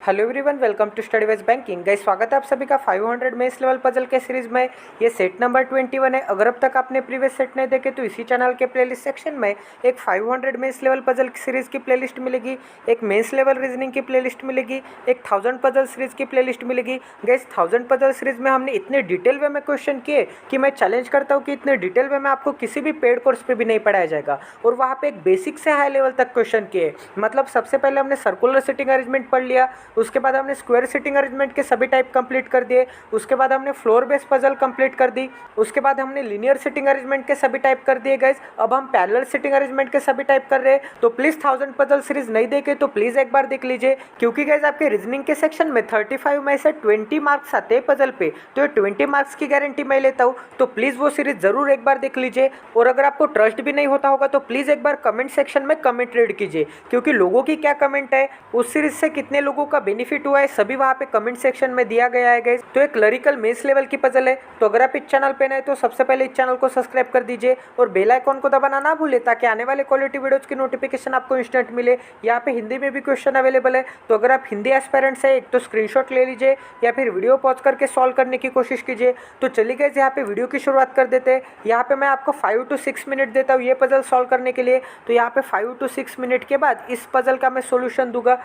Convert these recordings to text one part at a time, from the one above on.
Hello everyone, welcome to study wise banking. Guys, स्वागत है आप सभी का 500 मेंस लेवल पजल के सीरीज में। ये सेट नंबर 21 है। अगर अब तक आपने प्रीवियस सेट नहीं देखे तो इसी चैनल के प्लेलिस्ट सेक्शन में एक 500 मेंस लेवल पजल सीरीज की प्लेलिस्ट मिलेगी, एक मेंस लेवल रीजनिंग की प्लेलिस्ट मिलेगी, एक 1000 पजल सीरीज की प्लेलिस्ट मिलेगी। गाइस, 1000 पजल सीरीज में हमने इतने डिटेल वे में क्वेश्चन किए कि मैं चैलेंज करता हूँ कि इतने डिटेल वे में आपको किसी भी पेड कोर्स पे भी नहीं पढ़ाया जाएगा। और वहाँ पे एक बेसिक से हाई लेवल तक क्वेश्चन किए। मतलब सबसे पहले हमने सर्कुलर सिटिंग अरेंजमेंट पढ़ लिया, उसके बाद हमने स्क्वायर सिटिंग अरेंजमेंट के सभी टाइप कंप्लीट कर दिए, उसके बाद हमने फ्लोर बेस पजल कंप्लीट कर दी, उसके बाद हमने लीनियर सिटिंग अरेंजमेंट के सभी टाइप कर दिए। गाइस, अब हम पैरेलल सिटिंग अरेंजमेंट के सभी टाइप कर रहे हैं। तो प्लीज 1000 पजल सीरीज नहीं देखे तो प्लीज एक बार देख लीजिए, क्योंकि गाइस आपके रीजनिंग के सेक्शन में 35 में से 20 मार्क्स आते हैं पजल पे। तो ये 20 मार्क्स की गारंटी मैं लेता हूँ। तो प्लीज वो सीरीज जरूर एक बार देख लीजिए। और अगर आपको ट्रस्ट भी नहीं होता होगा तो प्लीज एक बार कमेंट सेक्शन में कमेंट रीड कीजिए, क्योंकि लोगों की क्या कमेंट है, उस सीरीज से कितने लोगों का बेनिफिट हुआ है, सभी वहाँ पे कमेंट सेक्शन में दिया गया है। गाइस, तो एक क्लरिकल मेंस लेवल की पजल है। तो अगर आप इस चैनल पे नए तो सबसे पहले इस चैनल को सब्सक्राइब कर दीजिए और बेल आइकॉन को दबाना ना भूले, ताकि आने वाले क्वालिटी वीडियोस की नोटिफिकेशन आपको इंस्टेंट मिले। यहाँ पे हिंदी में भी क्वेश्चन अवेलेबल है। तो अगर आप हिंदी एस्पायरेंट्स है, एक तो स्क्रीनशॉट ले लीजिए या फिर वीडियो पॉज करके सॉल्व करने की कोशिश कीजिए। तो चलिए गाइस, यहाँ पे वीडियो की शुरुआत कर देते हैं। यहाँ पे मैं आपको 5 to 6 मिनट देता हूँ ये पजल सॉल्व करने के लिए। तो यहाँ पे 5 to 6 मिनट के बाद इस पजल का मैं सोल्यूशन दूंगा।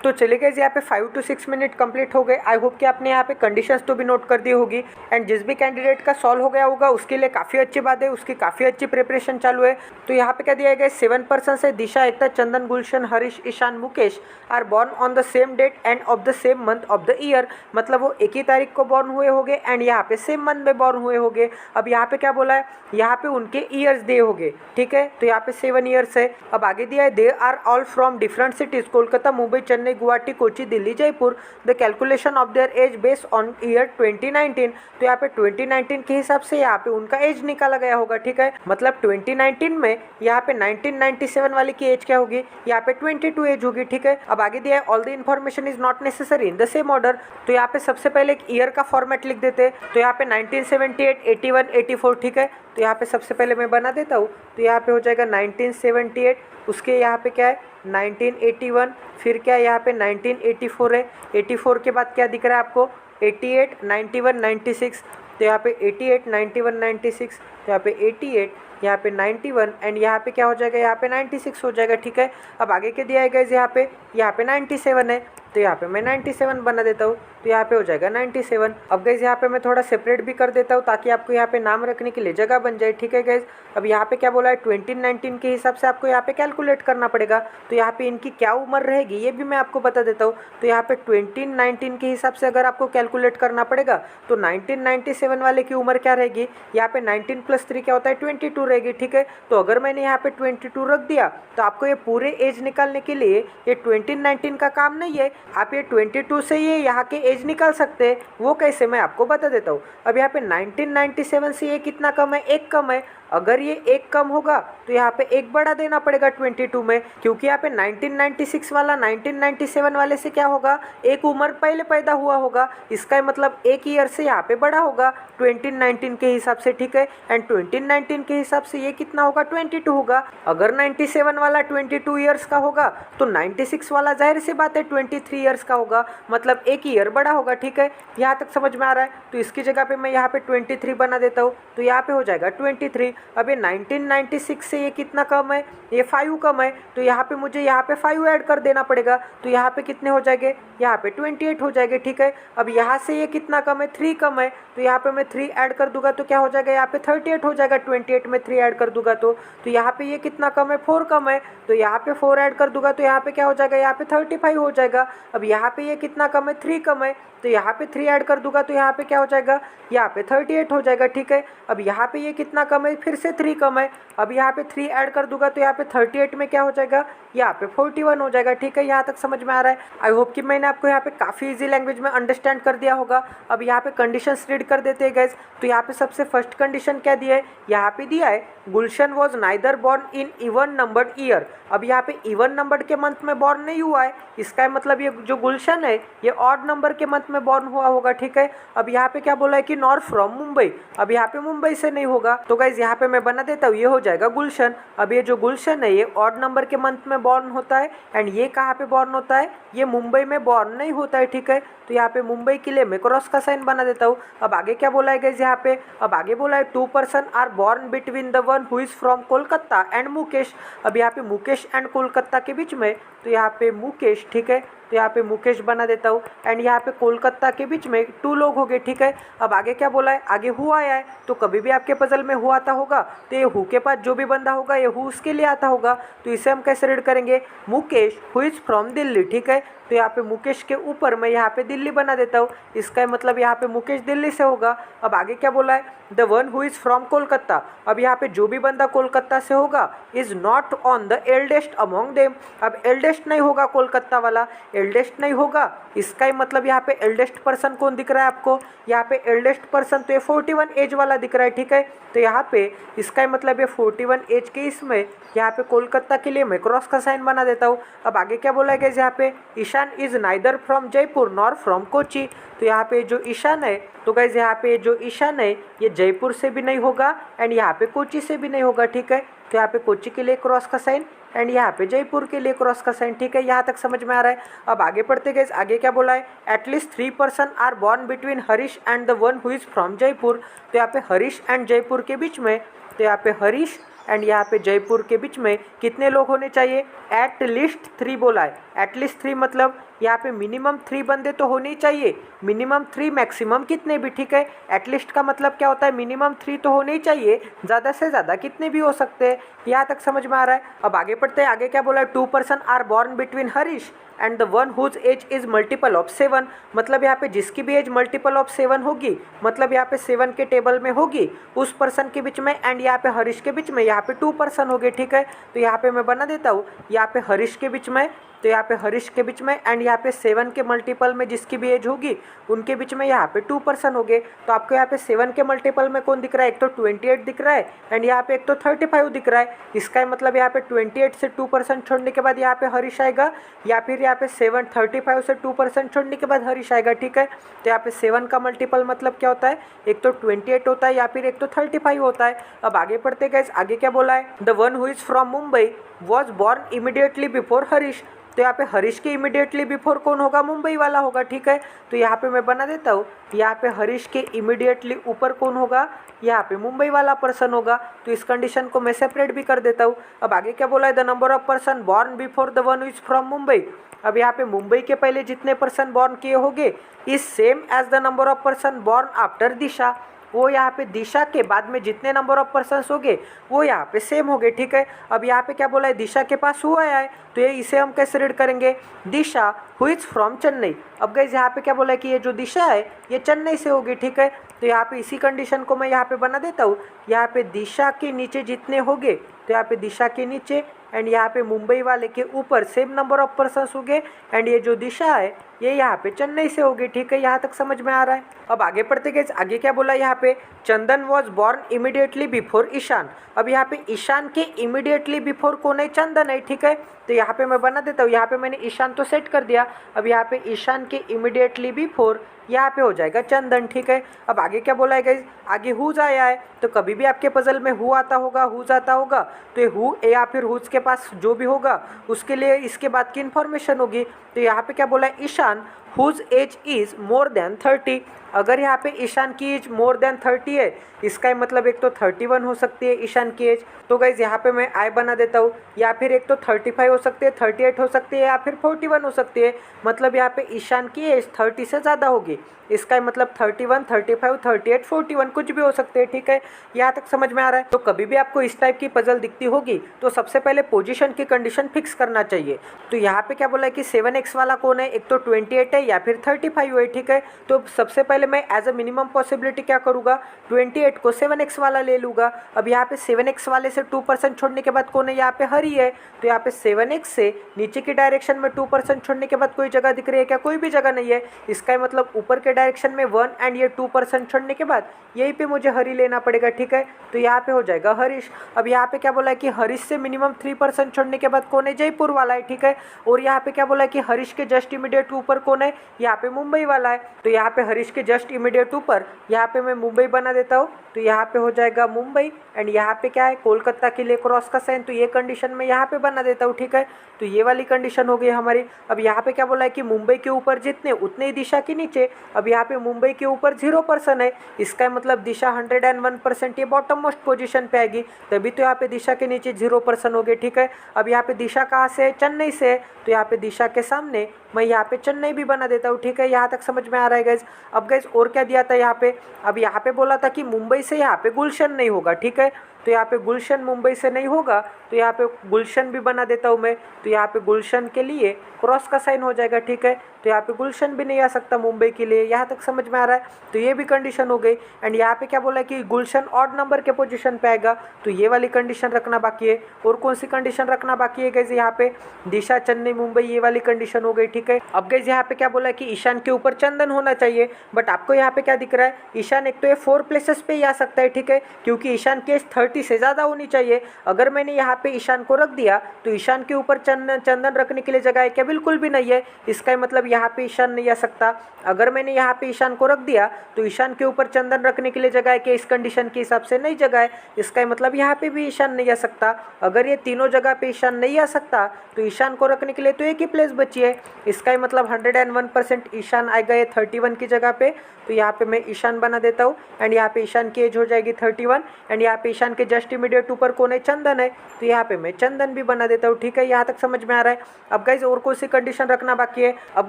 तो चलिए गाइस यहाँ पे 5 to 6 मिनट कंप्लीट हो गए। आई होप कि आपने यहाँ पे कंडीशंस तो भी नोट कर दी होगी एंड जिस भी कैंडिडेट का सॉल्व हो गया होगा उसके लिए काफ़ी अच्छी बात है, उसकी काफ़ी अच्छी प्रिपरेशन चालू है। तो यहाँ पे क्या दिया गया, 7 पर्सन्स है, Disha, Ekta, Chandan, Gulshan, Harish, Ishan, Mukesh are born on the same date and of the same month of the year. मतलब वो एक ही तारीख को बॉर्न हुए होंगे एंड यहाँ पे सेम मंथ में बॉर्न हुए होंगे। अब यहाँ पे क्या बोला है, यहाँ पे उनके ईयर्स दिए होंगे, ठीक है। तो यहाँ पे 7 ईयर्स है। अब आगे दिया है they are all from different cities, Kolkata, Mumbai, Chennai, Guwahati, Kochi, Delhi, Jaipur. The calculation of their age based on year 2019। तो यहाँ पे 2019 के हिसाब से यहाँ पे उनका एज निकाला गया होगा, ठीक है। मतलब 2019 में यहाँ पे 1997 वाले की एज क्या होगी, यहाँ पे 22 एज होगी, ठीक है। अब आगे दिया है all the information is not necessary in the same order. तो यहाँ पे सबसे पहले एक ईयर का फॉर्मेट लिख देते हैं। तो यहाँ पे 1978, 81, 84, ठीक है। तो यहाँ पे सबसे पहले मैं बना देता हूँ। तो यहाँ पे हो जाएगा 1978, उसके यहाँ पे क्या है 1981, फिर क्या है यहाँ पे 1984 है। 84 के बाद क्या दिख रहा है आपको 88, 91, 96। तो यहाँ पे 88, 91, 96, तो यहाँ पे 88, यहाँ पे 91 एंड यहाँ पे क्या हो जाएगा, यहाँ पे 96 हो जाएगा, ठीक है। अब आगे के दिया है गाइस यहाँ पे 97 है। तो यहाँ पे मैं 97 बना देता हूँ। तो यहाँ पे हो जाएगा 97। अब गाइस यहाँ पे मैं थोड़ा सेपरेट भी कर देता हूँ ताकि आपको यहाँ पे नाम रखने के लिए जगह बन जाए, ठीक है गाइस। अब यहाँ पे क्या बोला है 2019 के हिसाब से आपको यहाँ पे कैलकुलेट करना पड़ेगा। तो यहाँ पे इनकी क्या उम्र रहेगी ये भी मैं आपको बता देता हूँ। तो यहाँ पे 2019 के हिसाब से अगर आपको कैलकुलेट करना पड़ेगा तो 1997 वाले की उम्र क्या रहेगी, यहाँ पे 19 + 3 क्या होता है 22 रहेगी, ठीक है। तो अगर मैंने यहाँ पे 22 रख दिया तो आपको ये पूरे एज निकालने के लिए ये 2019 का काम नहीं है, आप ये 22 से ये यहाँ के एज निकाल सकते हैं। वो कैसे मैं आपको बता देता हूँ। अब यहाँ पे 1997 से ये कितना कम है, 1 कम है। अगर ये 1 कम होगा तो यहाँ पे 1 बढ़ा देना पड़ेगा 22 में, क्योंकि यहाँ पे 1996 वाला 1997 वाले से क्या होगा, 1 उम्र पहले पैदा हुआ होगा। इसका मतलब 1 ईयर से यहाँ पे बड़ा होगा 2019 के हिसाब से, ठीक है। एंड 2019 के हिसाब से ये कितना होगा 22 होगा। अगर 97 वाला 22 ईयर्स का होगा तो 96 वाला जाहिर सी बात है 23 ईयर्स का होगा, मतलब 1 ईयर बड़ा होगा, ठीक है। यहाँ तक समझ में आ रहा है। तो इसकी जगह पे मैं यहाँ पे 23 बना देता हूँ। तो यहाँ पे हो जाएगा 23। अब ये 1996 से ये कितना कम है, ये 5 कम है। तो यहाँ पे मुझे यहाँ पे 5 ऐड कर देना पड़ेगा। तो यहाँ पे कितने हो जाएंगे, यहाँ पे 28 हो जाएंगे, ठीक है। अब यहाँ से ये कितना कम है, 3 कम है। तो यहाँ पे मैं 3 ऐड कर दूंगा तो क्या हो जाएगा, यहाँ पे 38 हो जाएगा। 28 में 3 ऐड कर दूंगा तो यहाँ पे ये कितना कम है, 4 कम है। तो यहाँ पे 4 ऐड कर दूंगा तो यहाँ पे क्या हो जाएगा, यहाँ पे 35 हो जाएगा। अब यहाँ पे ये कितना कम है, 3 कम है। तो यहाँ पे 3 ऐड कर दूंगा तो यहाँ पे क्या हो जाएगा, यहाँ पे 38 हो जाएगा, ठीक है। अब यहाँ पे ये कितना कम है, फिर से 3 कम है। अब यहाँ पे 3 ऐड कर दूंगा तो यहाँ पे 38 में क्या हो जाएगा, यहाँ पे 41 हो जाएगा, ठीक है। यहाँ तक समझ में आ रहा है। आई होप कि मैंने आपको यहाँ पे काफ़ी इजी लैंग्वेज में अंडरस्टैंड कर दिया होगा। अब यहाँ पे कंडीशंस रीड कर देते हैं गाइस। तो यहाँ पे सबसे फर्स्ट कंडीशन क्या दिया है, यहाँ पे दिया है Gulshan was neither born in even numbered year. अब यहाँ पे इवन नंबर्ड के मंथ में बॉर्न नहीं हुआ है, इसका मतलब ये जो गुलशन है ये ऑड नंबर के मंथ में बॉर्न हुआ होगा, ठीक है। अब यहाँ पे क्या बोला है कि नॉर फ्रॉम मुंबई। अब यहाँ पे मुंबई से नहीं होगा। तो गाइज यहाँ पे मैं बना देता हूँ, ये हो जाएगा गुलशन। अब ये जो गुलशन है ये ऑड नंबर के मंथ में बॉर्न होता है एंड ये कहाँ पे बॉर्न होता है, ये मुंबई में बॉर्न नहीं होता है, ठीक है। तो यहाँ पे मुंबई के लिए मैं क्रॉस का साइन बना देता हूँ। अब आगे क्या बोला है गाइज यहाँ पे, अब आगे बोला है 2 person are born between the one who is from Kolkata and Mukesh. अब यहाँ पे मुकेश एंड कोलकाता के बीच में, तो यहाँ पे मुकेश, ठीक है। तो यहाँ पे मुकेश बना देता हूँ एंड यहाँ पे कोलकाता के बीच में 2 लोग हो गए, ठीक है। अब आगे क्या बोला है, आगे हु आया है। तो कभी भी आपके पजल में हु आता होगा तो ये हु के पास जो भी बंदा होगा ये हु उसके लिए आता होगा। तो इसे हम कैसे रीड करेंगे, Mukesh who is from Delhi, ठीक है। तो यहाँ पे मुकेश के ऊपर मैं यहाँ पे दिल्ली बना देता हूँ, इसका मतलब यहाँ पे मुकेश दिल्ली से होगा। अब आगे क्या बोला है, the one who is from Kolkata. अब यहाँ पे जो भी बंदा कोलकाता से होगा is not on the eldest among them. अब एल्डेस्ट नहीं होगा कोलकाता वाला, एल्डेस्ट नहीं होगा, इसका मतलब यहाँ पे एल्डेस्ट पर्सन कौन दिख रहा है आपको, यहाँ पे एल्डेस्ट पर्सन तो ये 41 एज वाला दिख रहा है, ठीक है। तो यहाँ पे इसका मतलब ये 41 एज के इसमें यहाँ पे कोलकाता के लिए मैं क्रॉस का साइन बना देता हूँ। अब आगे क्या बोला है यहाँ पे, Ishaan is neither from Jaipur nor from Kochi. तो यहाँ पे जो ईशान है, तो गाइज यहाँ पे जो ईशान है ये जयपुर से भी नहीं होगा एंड यहाँ पे कोची से भी नहीं होगा, ठीक है। तो यहाँ पे कोची के लिए क्रॉस का साइन एंड यहाँ पे जयपुर के लिए क्रॉस का साइन, ठीक है। यहाँ तक समझ में आ रहा है। अब आगे पढ़ते गए, आगे क्या बोला है, at least 3 person are born between Harish and the one who is from Jaipur. तो यहाँ पे हरीश एंड जयपुर के बीच में, तो यहाँ पे हरीश एंड यहाँ पे जयपुर के बीच में कितने लोग होने चाहिए, एट लीस्ट 3 बोला है। एटलीस्ट 3 मतलब यहाँ पे मिनिमम 3 बंदे तो होने ही चाहिए, मिनिमम 3 मैक्सिमम कितने भी, ठीक है। एटलीस्ट का मतलब क्या होता है, मिनिमम 3 तो होने ही चाहिए, ज़्यादा से ज़्यादा कितने भी हो सकते हैं। यहाँ तक समझ में आ रहा है। अब आगे पढ़ते हैं, आगे क्या बोला है, 2 person are born between Harish and the one whose age is multiple of 7, मतलब यहाँ पे जिसकी भी एज मल्टीपल ऑफ 7 होगी, मतलब यहाँ पे 7 के टेबल में होगी, उस पर्सन के बीच में एंड यहाँ पे हरीश के बीच में यहाँ पे 2 पर्सन हो गए, ठीक है। तो यहाँ पे मैं बना देता हूँ, यहाँ पे हरीश के बीच में, तो यहाँ पे हरीश के बीच में एंड यहाँ पे 7 के मल्टीपल में जिसकी भी एज होगी उनके बीच में यहाँ पे 2 पर्सन हो गए। तो आपको यहाँ पे 7 के मल्टीपल में कौन दिख रहा है, एक तो 28 दिख रहा है एंड यहाँ पे एक तो 35 दिख रहा है। इसका मतलब यहाँ पे 28 से 2 पर्सन छोड़ने के बाद यहाँ पे हरीश आएगा, या फिर यहाँ पे 35 से 2 पर्सन छोड़ने के बाद हरीश आएगा, ठीक है। तो यहाँ पे 7 का मल्टीपल मतलब क्या होता है, एक तो 28 होता है या फिर एक तो 35 होता है। अब आगे पढ़ते गए, आगे क्या बोला है, the one who is from Mumbai was born immediately before Harish. तो यहाँ पे हरीश के इमीडिएटली बिफोर कौन होगा, मुंबई वाला होगा, ठीक है। तो यहाँ पे मैं बना देता हूँ, यहाँ पे हरीश के इमीडिएटली ऊपर कौन होगा, यहाँ पे मुंबई वाला पर्सन होगा। तो इस कंडीशन को मैं सेपरेट भी कर देता हूँ। अब आगे क्या बोला है, the number of person born before the one is from Mumbai. अब यहाँ पे मुंबई के पहले जितने पर्सन बॉर्न किए होंगे is same as the number of person born after Disha, वो यहाँ पे दिशा के बाद में जितने नंबर ऑफ पर्सन्स हो गए वो यहाँ पे सेम हो गए, ठीक है। अब यहाँ पे क्या बोला है, दिशा के पास हुआ है, तो ये इसे हम कैसे रीड करेंगे, दिशा हु इज फ्रॉम चेन्नई। अब गाइस यहाँ पे क्या बोला है कि ये जो दिशा है ये चेन्नई से होगी, ठीक है। तो यहाँ पे इसी कंडीशन को मैं यहाँ पे बना देता हूँ, यहाँ पे दिशा के नीचे जितने होंगे तो यहाँ पे दिशा के नीचे एंड यहाँ पे मुंबई वाले के ऊपर सेम नंबर ऑफ पर्सन्स हो गए एंड ये जो दिशा है ये यहाँ पे चेन्नई से होगी, ठीक है। यहाँ तक समझ में आ रहा है। अब आगे पढ़ते गए, आगे क्या बोला यहाँ पे, Chandan was born immediately before Ishan. अब यहाँ पे ईशान के इमीडिएटली बिफोर कौन है, चंदन है, ठीक है। तो यहाँ पे मैं बना देता हूँ, यहाँ पे मैंने ईशान तो सेट कर दिया। अब यहाँ पे ईशान के इमीडिएटली बिफोर यहाँ पे हो जाएगा चंदन, ठीक है। अब आगे क्या बोला है गाइस, आगे हुज आया है, तो कभी भी आपके पजल में हु आता होगा, हुज आता होगा, तो ये हु या फिर हुज के पास जो भी होगा उसके लिए इसके बाद की इन्फॉर्मेशन होगी। तो यहाँ पे क्या बोला है, Ishan whose age is more than 30। अगर यहाँ पे ईशान की एज मोर देन 30 है, इसका मतलब एक तो 31 हो सकती है ईशान की एज, तो गाइज यहाँ पे मैं आई बना देता हूँ, या फिर एक तो 35 हो सकती है, 38 हो सकती है, या फिर 41 हो सकती है। मतलब यहाँ पे ईशान की एज 30 से ज़्यादा होगी, इसका मतलब 31, 35, 38, 41 कुछ भी हो सकते हैं, ठीक है। यहाँ तक समझ में आ रहा है। तो कभी भी आपको इस टाइप की पजल दिखती होगी तो सबसे पहले पोजीशन की कंडीशन फिक्स करना चाहिए। तो यहाँ पे क्या बोला है कि 7x वाला कौन है, एक तो 28 है या फिर 35 है, ठीक है। तो सबसे पहले मैं एज अ मिनिमम पॉसिबिलिटी क्या करूँगा, 28 को 7x वाला ले लूँगा। अब यहाँ पे 7x वाले से 2% छोड़ने के बाद कौन है, यहाँ पे हरी है, तो यहाँ पे 7x से नीचे की डायरेक्शन में 2% छोड़ने के बाद कोई जगह दिख रही है क्या, कोई भी जगह नहीं है। इसका मतलब ऊपर के डायरेक्शन में 1 एंड ये 2% छोड़ने के बाद यहीं पे मुझे हरी लेना पड़ेगा, ठीक है। तो यहाँ पे हो जाएगा हरीश। अब यहाँ पे क्या बोला है कि हरीश से मिनिमम 3% छोड़ने के बाद कौन है, जयपुर वाला है, ठीक है। और यहाँ पे क्या बोला है कि हरीश के जस्ट इमीडिएट ऊपर कौन है, यहाँ पे मुंबई वाला है। तो यहाँ पे हरीश के जस्ट इमीडिएट ऊपर यहाँ पे मैं मुंबई बना देता हूँ, तो यहाँ पे हो जाएगा मुंबई एंड यहाँ पे क्या है, कोलकाता के लिए क्रॉस का साइन, तो ये कंडीशन मैं यहाँ पे बना देता हूँ, ठीक है। तो ये वाली कंडीशन हो गई हमारी। अब यहाँ पे क्या बोला है कि मुंबई के ऊपर जितने उतने ही दिशा के नीचे। अब यहाँ पे मुंबई के ऊपर 0% है, इसका मतलब दिशा 101% ये बॉटम मोस्ट पोजीशन पे आएगी, तभी तो यहाँ पे दिशा के नीचे 0% हो गए, ठीक है। अब यहाँ पे दिशा कहाँ से है, चेन्नई से है, तो यहाँ पे दिशा के सामने मैं यहाँ पे चेन्नई भी बना देता हूँ, ठीक है। यहाँ तक समझ में आ रहा है गाइज। अब गाइज और क्या दिया था यहाँ पे, अब यहाँ पे बोला था कि मुंबई से यहाँ पे गुलशन नहीं होगा, ठीक है। तो यहाँ पे गुलशन मुंबई से नहीं होगा, तो यहाँ पे गुलशन भी बना देता हूँ मैं। तो यहाँ पे गुलशन के लिए क्रॉस का साइन हो जाएगा, ठीक है। तो यहाँ पे गुलशन भी नहीं आ सकता मुंबई के लिए। यहाँ तक समझ में आ रहा है। तो ये भी कंडीशन हो गई। एंड यहाँ पे क्या बोला है कि गुलशन ऑड नंबर के पोजीशन पे आएगा, तो ये वाली कंडीशन रखना बाकी है। और कौन सी कंडीशन रखना बाकी है गाइस, यहाँ पे दिशा चेन्नई मुंबई ये वाली कंडीशन हो गई, ठीक है। अब गाइस यहाँ पे क्या बोला है कि ईशान के ऊपर चंदन होना चाहिए, बट आपको यहाँ पे क्या दिख रहा है, ईशान एक तो ये 4 प्लेसेस पे ही आ सकता है, ठीक है, क्योंकि ईशान की एज 30 से ज़्यादा होनी चाहिए। अगर मैंने यहाँ पे ईशान को रख दिया तो ईशान के ऊपर चंदन रखने के लिए जगह है क्या, बिल्कुल भी नहीं है। इसका मतलब यहाँ पे ईशान नहीं आ सकता। अगर मैंने यहाँ पे ईशान को रख दिया तो ईशान के ऊपर चंदन रखने के लिए जगह है कि इस कंडीशन के हिसाब से नहीं जगह है। इसका मतलब यहाँ पे भी ईशान नहीं आ सकता। अगर ये तीनों जगह पे ईशान नहीं आ सकता तो ईशान को रखने के लिए तो एक ही प्लेस बची है। इसका मतलब 101% ईशान आएगा ये 31 की जगह पे। तो यहाँ पे मैं ईशान बना देता हूँ एंड यहाँ पे ईशान की एज हो जाएगी 31 एंड यहाँ पे ईशान के जस्ट इमीडिएट ऊपर कौन है, चंदन है, तो यहाँ पे मैं चंदन भी बना देता हूँ। ठीक है, यहाँ तक समझ में आ रहा है। अब गाइज और कौन सी कंडीशन रखना बाकी है। अब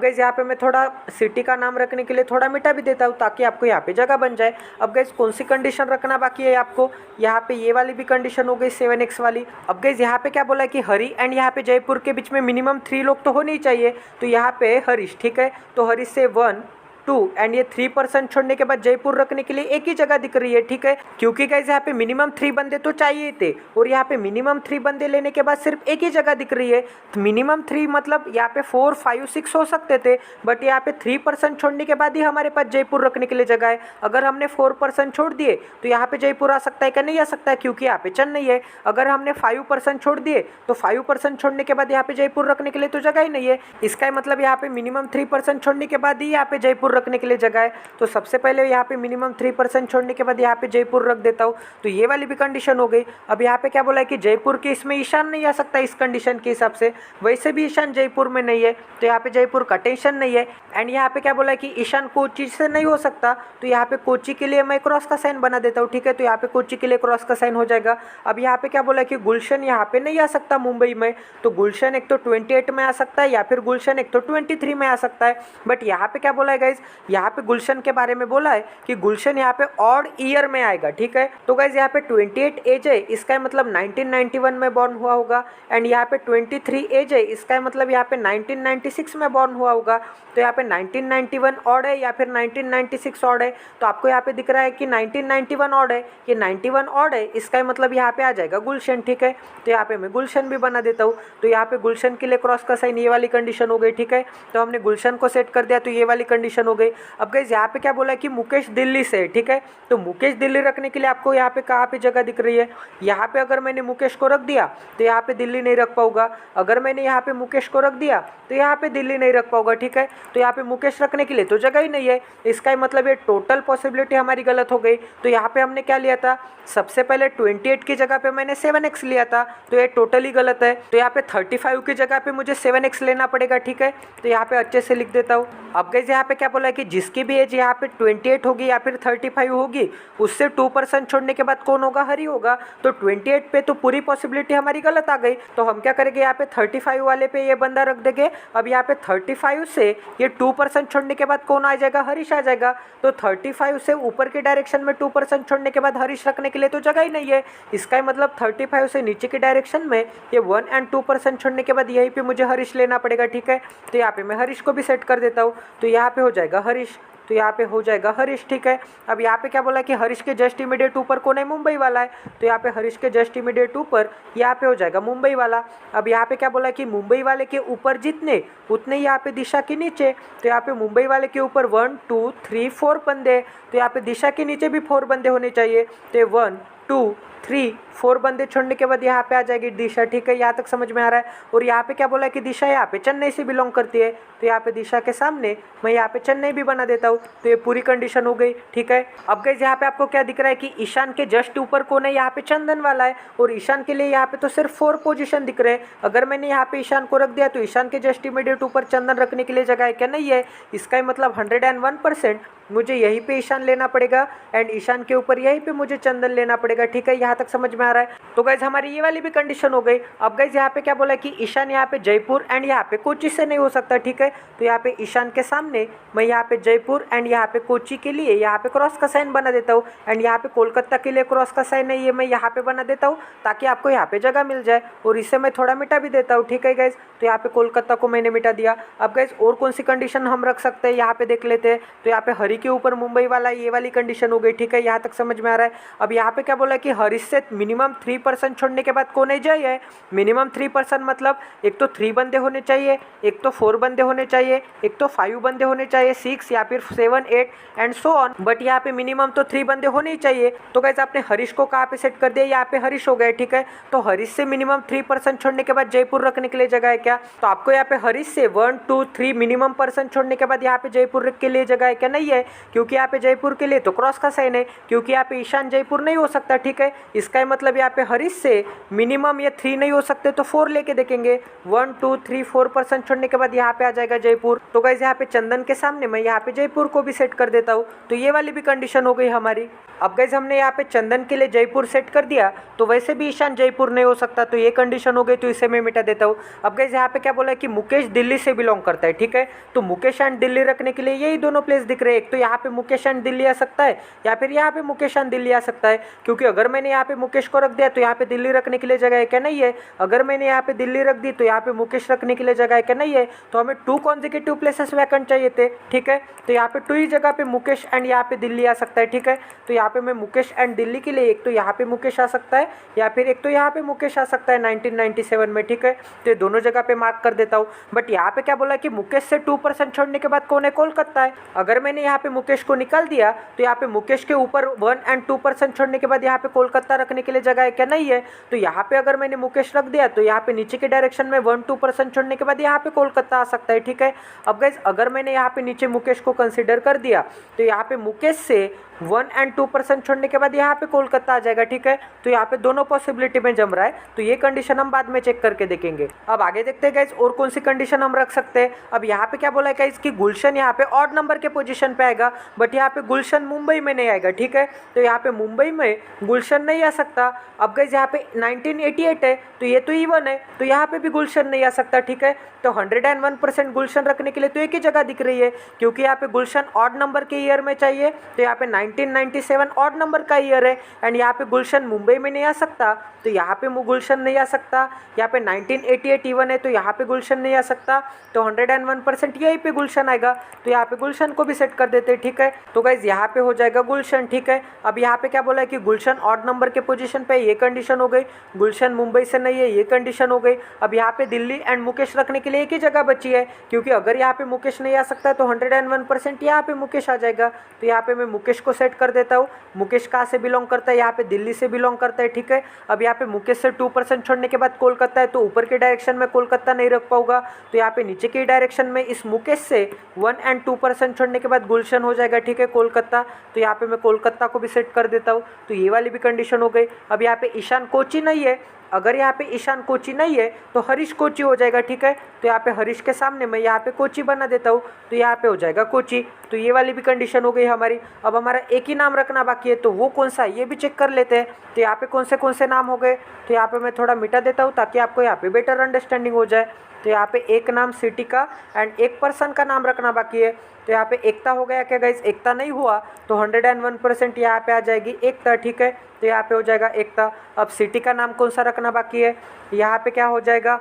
गाइज यहाँ पे मैं थोड़ा सिटी का नाम रखने के लिए थोड़ा मिटा भी देता हूँ ताकि आपको यहाँ पे जगह बन जाए। अब गाइज कौन सी कंडीशन रखना बाकी है आपको, यहाँ पे ये वाली भी कंडीशन हो गई 7x वाली। अब गाइज यहाँ पे क्या बोला है कि हरी एंड यहाँ पे जयपुर के बीच में मिनिमम 3 लोग तो होने ही चाहिए, तो यहाँ पे हरीश। ठीक है, तो हरीश से 1 2 एंड ये 3% छोड़ने के बाद जयपुर रखने के लिए एक ही जगह दिख रही है। ठीक है, क्योंकि गाइस यहाँ पे मिनिमम 3 बंदे तो चाहिए थे और यहाँ पे मिनिमम 3 बंदे लेने के बाद सिर्फ एक ही जगह दिख रही है। तो मिनिमम 3 मतलब यहाँ पे 4 5 6 हो सकते थे, बट यहाँ पे 3% छोड़ने के बाद ही हमारे पास जयपुर रखने के लिए जगह है। अगर हमने 4% छोड़ दिए तो यहाँ पे जयपुर आ सकता है क्या, नहीं आ सकता है, क्योंकि यहाँ पे चेन्नई है। अगर हमने 5% छोड़ दिए तो 5% छोड़ने के बाद यहाँ पे जयपुर रखने के लिए तो जगह ही नहीं है। इसका मतलब यहाँ पे मिनिमम 3% छोड़ने के बाद ही यहाँ पे जयपुर रखने के लिए जगह है। तो सबसे पहले यहाँ पे मिनिमम 3% छोड़ने के बाद यहाँ पे जयपुर रख देता हूँ, तो ये वाली भी कंडीशन हो गई। अब यहाँ पे क्या बोला है कि जयपुर के इसमें ईशान नहीं आ सकता इस कंडीशन के हिसाब से, वैसे भी ईशान जयपुर में नहीं है, तो यहाँ पे जयपुर का टेंशन नहीं है। एंड यहाँ पे क्या बोला है कि ईशान कोची से नहीं हो सकता, तो यहाँ पे कोची के लिए मैं क्रॉस का साइन बना देता हूँ। ठीक है, तो यहाँ पे कोची के लिए क्रॉस का साइन हो जाएगा। अब यहाँ पे क्या बोला है कि गुलशन यहाँ पे नहीं आ सकता मुंबई में, तो गुलशन एक तो 28 में आ सकता है या फिर गुलशन एक तो 23 में आ सकता है। बट यहाँ पे क्या बोला है गाइज, यहाँ पे गुलशन के बारे में बोला है कि गुलशन यहाँ पे ऑड ईयर में आएगा। ठीक है, तो गाइज यहाँ पे 28 एज है, इसका मतलब 1991 में बॉर्न हुआ होगा। एंड यहाँ पे 23 एज है, इसका मतलब यहाँ पे 1996 में बॉर्न हुआ होगा। तो यहाँ पे 1991 ऑड है या फिर 1996 ऑड है, तो आपको यहाँ पे दिख रहा है कि 1991 ऑड है, ये 91 ऑड है, इसका मतलब यहाँ पे आ जाएगा गुलशन। ठीक है, तो यहाँ पे मैं गुलशन भी बना देता हूँ। तो यहाँ पे गुलशन के लिए क्रॉस का साइन, ये वाली कंडीशन हो गई। ठीक है, तो हमने गुलशन को सेट कर दिया, तो ये वाली कंडीशन हो गई। अब गाइस यहाँ पे क्या बोला है कि मुकेश दिल्ली से। ठीक है, तो मुकेश दिल्ली रखने के लिए आपको यहाँ पे कहाँ पे जगह दिख रही है, यहाँ पे अगर मैंने मुकेश को रख दिया तो यहाँ पे दिल्ली नहीं रख पाऊंगा। अगर मैंने यहाँ पे मुकेश को रख दिया तो यहाँ पे दिल्ली नहीं रख पाऊंगा। ठीक है, तो यहाँ पे मुकेश रखने के लिए तो जगह ही नहीं है, इसका मतलब ये टोटल पॉसिबिलिटी हमारी गलत हो गई। तो यहाँ पे हमने क्या लिया था, सबसे पहले 28 की जगह पे मैंने 7x लिया था, तो ये टोटली गलत है। तो यहाँ पे 35 की जगह पे मुझे 7x लेना पड़ेगा। ठीक है, तो यहाँ पे अच्छे से लिख देता हूँ। अब गाइस यहाँ पे क्या बोला है कि जिसकी भी एज यहाँ पे 28 होगी या फिर 35 होगी, उससे 2% छोड़ने के बाद कौन होगा, हरी होगा। तो 28 पे तो पूरी पॉसिबिलिटी हमारी गलत आ गई, तो हम क्या करेंगे, यहाँ पे 35 वाले पे ये बंदा रख देंगे। अब यहाँ पे 35 से ये 2% छोड़ने के बाद कौन आ जाएगा, हरीश आ जाएगा। तो 35 से ऊपर के डायरेक्शन में 2% छोड़ने के बाद हरीश रखने के लिए तो जगह ही नहीं है, इसका मतलब 35 से नीचे के डायरेक्शन में ये 1 और 2% छोड़ने के बाद यहीं पे मुझे हरीश लेना पड़ेगा। ठीक है, तो यहाँ पे मैं हरीश को भी सेट कर देता हूँ, तो यहाँ पे हो जाएगा हरीश, तो यहाँ पे हो जाएगा हरीश। ठीक है, अब यहाँ पे क्या बोला कि हरीश के जस्ट इमीडिएट ऊपर कौन है, मुंबई वाला है, तो यहाँ पे हरीश के जस्ट इमीडिएट ऊपर यहाँ पे हो जाएगा मुंबई वाला। अब यहाँ पे क्या बोला कि मुंबई वाले के ऊपर जितने उतने यहाँ पे दिशा के नीचे, तो यहाँ पे मुंबई वाले के ऊपर 1 2 3 4 बंदे, तो यहाँ पे दिशा के नीचे भी 4 बंदे होने चाहिए, तो 1 2 3 4 बंदे छोड़ने के बाद यहाँ पे आ जाएगी दिशा। ठीक है, यहाँ तक समझ में आ रहा है। और यहाँ पे क्या बोला है कि दिशा यहाँ पे चेन्नई से बिलोंग करती है, तो यहाँ पे दिशा के सामने मैं यहाँ पे चेन्नई भी बना देता हूँ, तो ये पूरी कंडीशन हो गई। ठीक है, अब गाइस यहाँ पे आपको क्या दिख रहा है कि ईशान के जस्ट ऊपर कौन है, यहाँ पे चंदन वाला है, और ईशान के लिए यहाँ पे तो सिर्फ 4 पोजीशन दिख रहे हैं। अगर मैंने यहाँ पे ईशान को रख दिया तो ईशान के जस्ट इमीडिएट ऊपर चंदन रखने के लिए जगह है क्या, नहीं है, इसका मतलब 101% मुझे यहीं पे ईशान लेना पड़ेगा एंड ईशान के ऊपर यहीं पे मुझे चंदन लेना पड़ेगा। ठीक है, यहाँ तक समझ में आ रहा है। तो गाइज हमारी ये वाली भी कंडीशन हो गई। अब गाइज यहाँ पे क्या बोला कि ईशान यहाँ पे जयपुर एंड यहाँ पे कोची से नहीं हो सकता। ठीक है, तो यहाँ पे ईशान के सामने मैं यहाँ पे जयपुर एंड यहाँ पे कोची के लिए यहाँ पे क्रॉस का साइन बना देता हूँ, एंड यहाँ पे कोलकाता के लिए क्रॉस का साइन है, ये मैं यहाँ पे बना देता हूँ ताकि आपको यहाँ पे जगह मिल जाए, और इसे मैं थोड़ा मिटा भी देता हूँ। ठीक है गाइज, तो यहाँ पे कोलकाता को मैंने मिटा दिया। अब गाइज और कौन सी कंडीशन हम रख सकते हैं, यहाँ पे देख लेते हैं। तो यहाँ पे हरी के ऊपर मुंबई वाला, ये वाली कंडीशन हो गई। ठीक है, यहाँ तक समझ में आ रहा है। अब यहाँ पे क्या बोला कि हरीश से मिनिमम 3% छोड़ने के बाद कौन है, जय है। मिनिमम 3% मतलब एक तो 3 बंदे होने चाहिए, एक तो 4 बंदे होने चाहिए, एक तो 5 बंदे होने चाहिए, 6 या फिर 7 8 एंड सो ऑन, बट यहाँ पे मिनिमम तो 3 बंदे होने ही चाहिए। तो गाइस आपने हरीश को कहाँ पे सेट कर दिया, यहाँ पे हरीश हो गए। ठीक है, तो हरीश से मिनिमम 3% छोड़ने के बाद जयपुर रखने के लिए जगह है क्या, तो आपको यहाँ पे हरीश से 1 2 3 मिनिमम % छोड़ने के बाद यहाँ पे जयपुर के लिए जगह है क्या, नहीं है, क्योंकि यहाँ पे जयपुर के लिए तो क्रॉस का साइन है, क्योंकि यहाँ पे ईशान जयपुर नहीं हो सकता। ठीक है, इसका मतलब यहाँ पे हरीश से मिनिमम ये 3 नहीं हो सकते तो 4 लेके देखेंगे। 1 2 3 4% छोड़ने के बाद यहाँ पे आ जाएगा जयपुर। तो गाइज यहाँ पे चंदन के सामने मैं यहाँ पे जयपुर को भी सेट कर देता हूँ। तो ये वाली भी कंडीशन हो गई हमारी। अब गाइज हमने यहाँ पे चंदन के लिए जयपुर सेट कर दिया, तो वैसे भी ईशान जयपुर नहीं हो सकता, तो ये कंडीशन हो गई, तो इसे मैं मिटा देता हूँ। अब गाइज यहाँ पे क्या बोला है कि मुकेश दिल्ली से बिलोंग करता है, ठीक है। तो मुकेश एंड दिल्ली रखने के लिए यही दोनों प्लेस दिख रहे हैं। एक तो यहाँ पे मुकेश एंड दिल्ली आ सकता है, या फिर यहाँ पे मुकेश एंड दिल्ली आ सकता है। क्योंकि अगर मैंने यहाँ पे मुकेश को रख दिया तो यहाँ पे दिल्ली रखने के लिए जगह है क्या, नहीं है। अगर मैंने यहाँ पे दिल्ली रख दी तो यहाँ पे मुकेश रखने के लिए जगह है क्या, नहीं है। तो हमें 2 कॉन्जिक्यूटिव प्लेसेस वैकेंट चाहिए थे, ठीक है। तो यहाँ पे 2 ही जगह पे मुकेश एंड यहाँ पे दिल्ली आ सकता है, ठीक है। तो यहाँ पे मैं मुकेश एंड दिल्ली के लिए एक तो यहाँ पे मुकेश आ सकता है, या फिर एक तो यहाँ पे मुकेश आ सकता है 1997 में, ठीक है। तो ये दोनों जगह पे मार्क कर देता हूँ। बट यहाँ पे क्या बोला कि मुकेश से 2% छोड़ने के बाद कौन है, कोलकाता है। अगर मैंने यहाँ पे मुकेश को निकाल दिया तो यहाँ पे मुकेश के ऊपर 1 और 2% छोड़ने के बाद यहाँ पे कोलकाता रखने के लिए जगह है क्या, नहीं है। तो यहाँ पे अगर मैंने मुकेश रख दिया तो यहाँ पे नीचे के डायरेक्शन में 1-2% छोड़ने के बाद यहाँ पे कोलकाता आ सकता है, ठीक है। अब गाइस अगर मैंने यहाँ पे नीचे मुकेश को कंसिडर कर दिया तो यहाँ पे मुकेश से 1 और 2% छोड़ने के बाद यहाँ पे कोलकाता आ जाएगा, ठीक है। तो यहाँ पे दोनों पॉसिबिलिटी में जम रहा है, तो ये कंडीशन हम बाद में चेक करके देखेंगे। अब आगे देखते हैं गाइस और कौन सी कंडीशन हम रख सकते हैं। अब यहाँ पे क्या बोला है गाइस कि गुलशन यहाँ पे ऑड नंबर के पोजीशन पे आएगा, बट यहाँ पे गुलशन मुंबई में नहीं आएगा, ठीक है। तो यहाँ पे मुंबई में गुलशन नहीं आ सकता। अब गाइस यहाँ पे 1988 है, तो ये तो इवन है, तो यहाँ पे भी गुलशन नहीं आ सकता, ठीक है। तो 101% गुलशन रखने के लिए तो एक ही जगह दिख रही है, क्योंकि यहाँ पे गुलशन ऑड नंबर के ईयर में चाहिए। तो यहाँ पे 1997 ऑड नंबर का ईयर है, एंड यहाँ पे गुलशन मुंबई में नहीं आ सकता, तो यहाँ पे गुलशन नहीं आ सकता। यहाँ पे 1988 इवन है, तो यहाँ पे गुलशन नहीं आ सकता। तो 101% यहीं पे गुलशन आएगा, तो यहाँ पे गुलशन को भी सेट कर देते हैं, ठीक है। तो गाइज यहाँ पे हो जाएगा गुलशन, ठीक है। अब यहाँ पे क्या बोला है कि गुलशन ऑड नंबर के पोजीशन पे, ये कंडीशन हो गई। गुलशन मुंबई से नहीं है, ये कंडीशन हो गई। अब यहाँ पे दिल्ली एंड मुकेश रखने के लिए एक ही जगह बची है, क्योंकि अगर यहाँ पे मुकेश नहीं आ सकता तो 101% यहाँ पे मुकेश आ जाएगा। तो यहाँ पे मैं मुकेश को सेट कर देता हूँ। मुकेश कहाँ से बिलोंग करता है, यहाँ पे दिल्ली से बिलोंग करता है, ठीक है। अब यहाँ पे मुकेश से 2% छोड़ने के बाद कोलकाता है, तो ऊपर के डायरेक्शन में कोलकाता नहीं रख पाऊंगा, तो यहाँ पे नीचे के डायरेक्शन में इस मुकेश से 1 और 2% छोड़ने के बाद गुलशन हो जाएगा, ठीक है, कोलकाता। तो यहाँ पे मैं कोलकाता को भी सेट कर देता हूँ। तो ये वाली भी कंडीशन हो गई। अब यहाँ पे ईशान कोची नहीं है, अगर यहाँ पे ईशान कोची नहीं है तो हरीश कोची हो जाएगा, ठीक है। तो यहाँ पे हरीश के सामने मैं यहाँ पे कोची बना देता हूँ, तो यहाँ पे हो जाएगा कोची। तो ये वाली भी कंडीशन हो गई हमारी। अब हमारा एक ही नाम रखना बाकी है, तो वो कौन सा है ये भी चेक कर लेते हैं। तो यहाँ पे कौन से नाम हो गए, तो यहाँ पे मैं थोड़ा मिटा देता हूँ ताकि आपको यहाँ पे बेटर अंडरस्टैंडिंग हो जाए। तो यहाँ पे एक नाम सिटी का एंड एक पर्सन का नाम रखना बाकी है। तो यहाँ पे एकता हो गया क्या गाइज, एकता नहीं हुआ तो 101% यहाँ पे आ जाएगी एकता, ठीक है। तो यहाँ पे हो जाएगा एकता। अब सिटी का नाम कौन सा रखना बाकी है, यहाँ पे क्या हो जाएगा,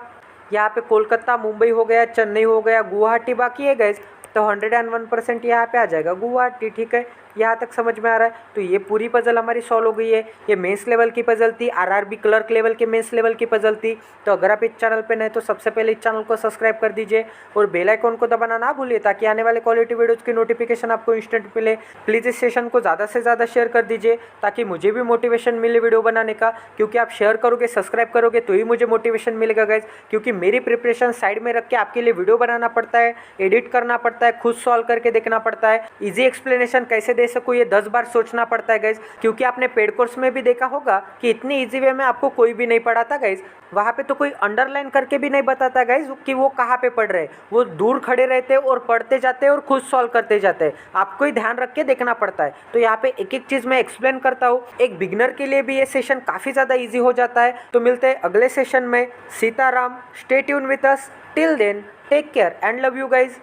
यहाँ पे कोलकाता, मुंबई हो गया, चेन्नई हो गया, गुवाहाटी बाकी है गाइज। तो 101% यहाँ पे आ जाएगा गुवाहाटी, ठीक है। यहाँ तक समझ में आ रहा है। तो ये पूरी पजल हमारी सॉल्व हो गई है। ये मेंस लेवल की पजल थी, आरआरबी क्लर्क लेवल के मेंस लेवल की पजल थी। तो अगर आप इस चैनल पे नए तो सबसे पहले इस चैनल को सब्सक्राइब कर दीजिए और बेल आइकॉन को दबाना ना भूलिए, ताकि आने वाले क्वालिटी वीडियोज़ की नोटिफिकेशन आपको इंस्टेंट मिले। प्लीज़ इस सेशन को ज़्यादा से ज़्यादा शेयर कर दीजिए, ताकि मुझे भी मोटिवेशन मिले वीडियो बनाने का। क्योंकि आप शेयर करोगे, सब्सक्राइब करोगे तो ही मुझे मोटिवेशन मिलेगा गाइज। क्योंकि मेरी प्रिपरेशन साइड में रख के आपके लिए वीडियो बनाना पड़ता है, एडिट करना पड़ता है, खुद सॉल्व करके देखना पड़ता है। ईजी एक्सप्लेनेशन कैसे दे सकूँ ये 10 बार सोचना पड़ता है गाइज। क्योंकि आपने पेड कोर्स में भी देखा होगा कि इतनी इजी वे में आपको कोई भी नहीं पढ़ाता गाइज। वहाँ पे तो कोई अंडरलाइन करके भी नहीं बताता गाइज कि वो कहाँ पे पढ़ रहे हैं। वो दूर खड़े रहते हैं और पढ़ते जाते हैं और खुद सॉल्व करते जाते हैं। आपको ही ध्यान रख के देखना पड़ता है। तो यहाँ पे एक एक चीज़ मैं एक्सप्लेन करता हूँ। एक बिगनर के लिए भी ये सेशन काफ़ी ज़्यादा ईजी हो जाता है। तो मिलते हैं अगले सेशन में। Sitaram, stay tune with us, till then take care and love you guys.